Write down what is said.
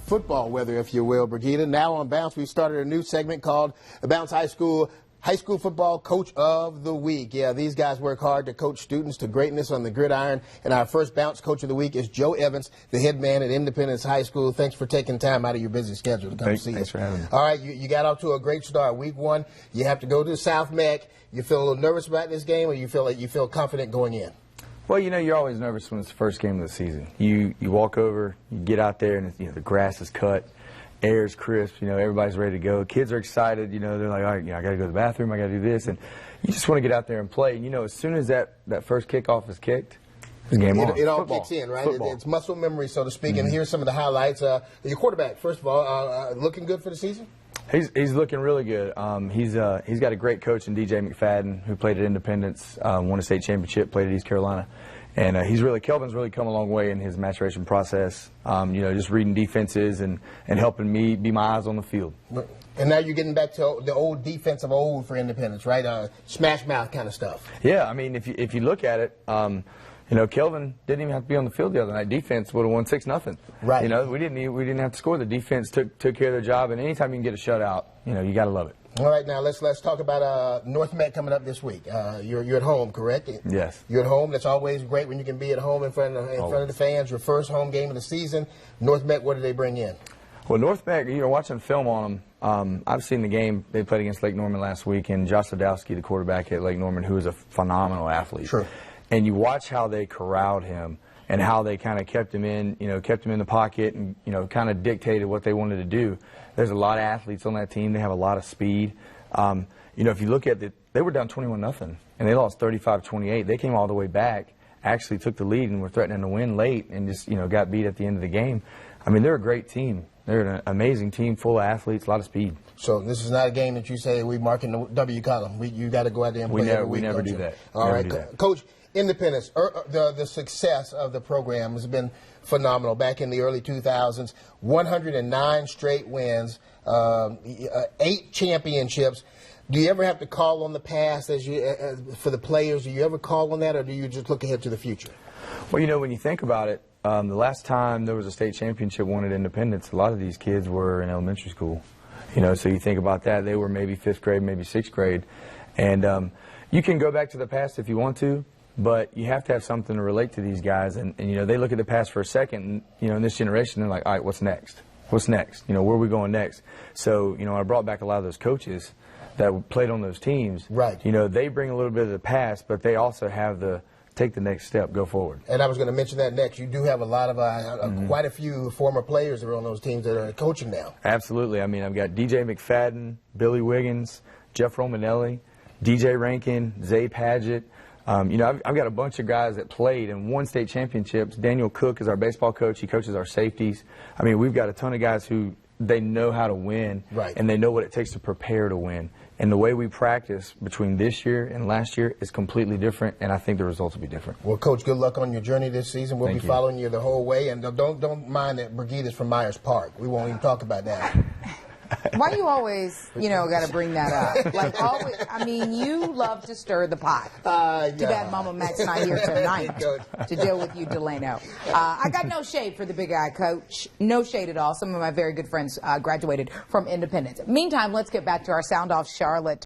football weather, if you will, Brigida. Now on Bounce, we started a new segment called the Bounce High School Football Coach of the Week. Yeah, these guys work hard to coach students to greatness on the gridiron. And our first Bounce Coach of the Week is Joe Evans, the head man at Independence High School. Thanks for taking time out of your busy schedule to come see us. Thanks for having me. All right, you got off to a great start. Week 1, you have to go to South Meck. You feel a little nervous about this game, or you feel confident going in? Well, you know, you're always nervous when it's the first game of the season. You walk over, you get out there, and the grass is cut, air's crisp. Everybody's ready to go. Kids are excited. They're like, all right, I got to go to the bathroom. I got to do this, and you just want to get out there and play. And as soon as that first kickoff is kicked, it's game on. It all kicks in, right? It's muscle memory, so to speak. Mm-hmm. And here's some of the highlights. Your quarterback, first of all, looking good for the season? He's looking really good. He's got a great coach in DJ McFadden, who played at Independence, won a state championship, played at East Carolina, and Kelvin's really come a long way in his maturation process. Just reading defenses and helping me be my eyes on the field. And now you're getting back to the old defense of old for Independence, right? Smash mouth kind of stuff. Yeah, I mean, if you look at it. Kelvin didn't even have to be on the field the other night. Defense would have won 6-0. Right. We didn't have to score. The defense took care of their job, and anytime you can get a shutout, you got to love it. All right, now let's talk about North Meck coming up this week. You're at home, correct? Yes. You're at home. That's always great when you can be at home in front of the fans. Your first home game of the season. North Meck, what do they bring in? Well, North Meck, watching film on them. I've seen the game they played against Lake Norman last week, and Josh Sadowski, the quarterback at Lake Norman, who is a phenomenal athlete. Sure. And you watch how they corralled him and how they kind of kept him in the pocket and, kind of dictated what they wanted to do. There's a lot of athletes on that team. They have a lot of speed. If you look at it, they were down 21-0, and they lost 35-28. They came all the way back, actually took the lead, and were threatening to win late and just, got beat at the end of the game. I mean, they're a great team. They're an amazing team, full of athletes, a lot of speed. So this is not a game that you say we mark in the W column. You got to go out there and play every week. We never do that. All right, Coach. Independence, the success of the program has been phenomenal. Back in the early 2000s, 109 straight wins, 8 championships. Do you ever have to call on the past for the players? Do you ever call on that, or do you just look ahead to the future? Well, when you think about it, the last time there was a state championship won at Independence, a lot of these kids were in elementary school. So you think about that, they were maybe 5th grade, maybe 6th grade. And you can go back to the past if you want to, but you have to have something to relate to these guys. And they look at the past for a second, and, in this generation, they're like, all right, what's next? What's next? Where are we going next? So, I brought back a lot of those coaches that played on those teams. Right. They bring a little bit of the past, but they also have take the next step, go forward. And I was going to mention that next. You do have a lot of quite a few former players that are on those teams that are coaching now. Absolutely. I mean, I've got DJ McFadden, Billy Wiggins, Jeff Romanelli, DJ Rankin, Zay Padgett. I've got a bunch of guys that played and won state championships. Daniel Cook is our baseball coach. He coaches our safeties. I mean, we've got a ton of guys who they know how to win, right, and they know what it takes to prepare to win. And the way we practice between this year and last year is completely different, and I think the results will be different. Well, Coach, good luck on your journey this season. We'll be following you the whole way. And don't mind that Brigida's from Myers Park. We won't even talk about that. Why do you always, got to bring that up? Like always, I mean, you love to stir the pot. Too bad Mama Mac's not here tonight to deal with you, Delano. I got no shade for the big guy, Coach. No shade at all. Some of my very good friends graduated from Independence. Meantime, let's get back to our Sound Off Charlotte.